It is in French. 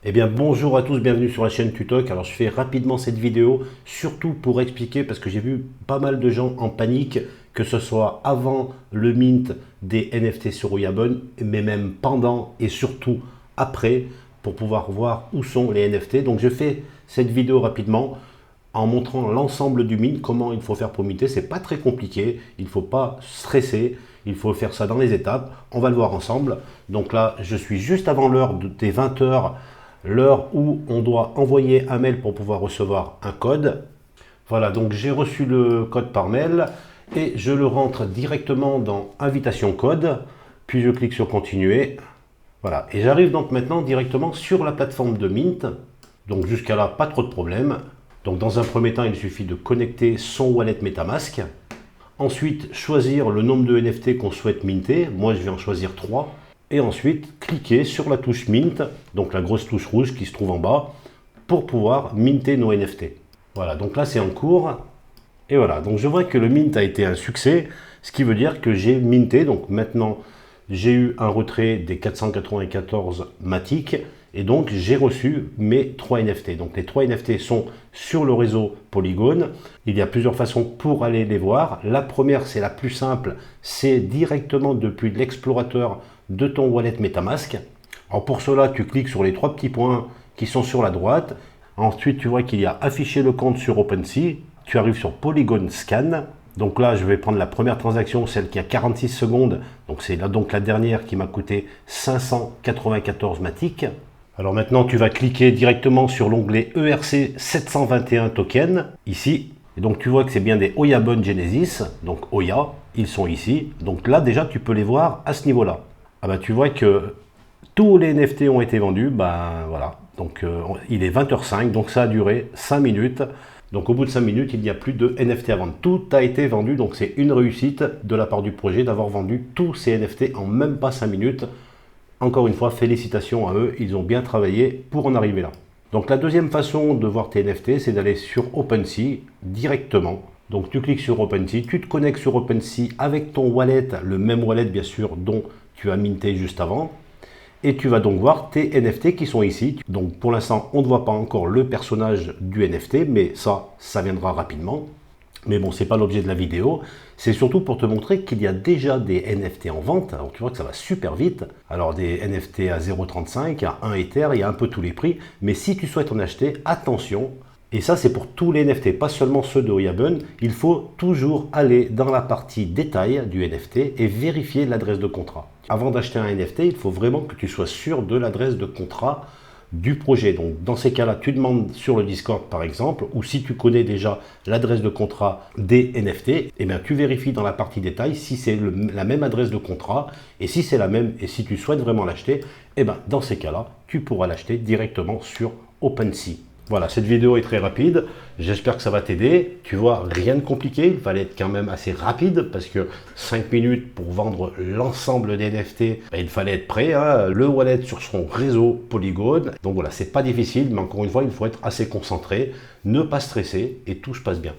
Eh bien bonjour à tous, bienvenue sur la chaîne Tutoc. Alors je fais rapidement cette vidéo, surtout pour expliquer, parce que j'ai vu pas mal de gens en panique, que ce soit avant le mint des NFT sur Oyabon, mais même pendant et surtout après, pour pouvoir voir où sont les NFT. Donc je fais cette vidéo rapidement en montrant l'ensemble du mint, comment il faut faire pour minter. C'est pas très compliqué, il ne faut pas stresser, il faut faire ça dans les étapes. On va le voir ensemble. Donc là, je suis juste avant l'heure des 20 heures, l'heure où on doit envoyer un mail pour pouvoir recevoir un code. Voilà, donc j'ai reçu le code par mail et je le rentre directement dans invitation code, puis je clique sur continuer. Voilà, et j'arrive donc maintenant directement sur la plateforme de Mint. Donc jusqu'à là, pas trop de problème. Donc dans un premier temps, il suffit de connecter son wallet MetaMask. Ensuite, choisir le nombre de NFT qu'on souhaite minter. Moi, je vais en choisir 3. Et ensuite, cliquer sur la touche Mint, donc la grosse touche rouge qui se trouve en bas, pour pouvoir minter nos NFT. Voilà, donc là, c'est en cours. Et voilà, donc je vois que le mint a été un succès, ce qui veut dire que j'ai minté. Donc maintenant, j'ai eu un retrait des 494 Matic et donc j'ai reçu mes 3 NFT. Donc les 3 NFT sont sur le réseau Polygon. Il y a plusieurs façons pour aller les voir. La première, c'est la plus simple, c'est directement depuis l'explorateur de ton wallet MetaMask. Alors pour cela, tu cliques sur les 3 petits points qui sont sur la droite. Ensuite, tu vois qu'il y a afficher le compte sur OpenSea. Tu arrives sur Polygon Scan. Donc là, je vais prendre la première transaction, celle qui a 46 secondes. Donc c'est là donc la dernière qui m'a coûté 594 Matic. Alors maintenant, tu vas cliquer directement sur l'onglet ERC 721 token, ici. Et donc tu vois que c'est bien des Oyabon Genesis, donc Oya, ils sont ici. Donc là, déjà, tu peux les voir à ce niveau-là. Ah bah tu vois que tous les NFT ont été vendus, ben voilà. Donc il est 20h05, donc ça a duré 5 minutes. Donc au bout de 5 minutes, il n'y a plus de NFT à vendre. Tout a été vendu, donc c'est une réussite de la part du projet d'avoir vendu tous ces NFT en même pas 5 minutes. Encore une fois, félicitations à eux, ils ont bien travaillé pour en arriver là. Donc la deuxième façon de voir tes NFT, c'est d'aller sur OpenSea directement. Donc tu cliques sur OpenSea, tu te connectes sur OpenSea avec ton wallet, le même wallet bien sûr dont tu as minté juste avant. Et tu vas donc voir tes NFT qui sont ici. Donc pour l'instant, on ne voit pas encore le personnage du NFT, mais ça viendra rapidement. Mais bon, c'est pas l'objet de la vidéo. C'est surtout pour te montrer qu'il y a déjà des NFT en vente. Alors tu vois que ça va super vite. Alors des NFT à 0,35, à 1 Ether, il y a un peu tous les prix. Mais si tu souhaites en acheter, attention. Et ça, c'est pour tous les NFT, pas seulement ceux de Oyabon. Il faut toujours aller dans la partie détail du NFT et vérifier l'adresse de contrat. Avant d'acheter un NFT, il faut vraiment que tu sois sûr de l'adresse de contrat du projet. Donc dans ces cas-là, tu demandes sur le Discord par exemple, ou si tu connais déjà l'adresse de contrat des NFT, eh bien tu vérifies dans la partie détail si c'est la même adresse de contrat, et si c'est la même, et si tu souhaites vraiment l'acheter, eh bien dans ces cas-là, tu pourras l'acheter directement sur OpenSea. Voilà, cette vidéo est très rapide, j'espère que ça va t'aider. Tu vois, rien de compliqué, il fallait être quand même assez rapide parce que 5 minutes pour vendre l'ensemble des NFT, ben, il fallait être prêt, hein, le wallet sur son réseau Polygon. Donc voilà, c'est pas difficile, mais encore une fois, il faut être assez concentré, ne pas stresser et tout se passe bien.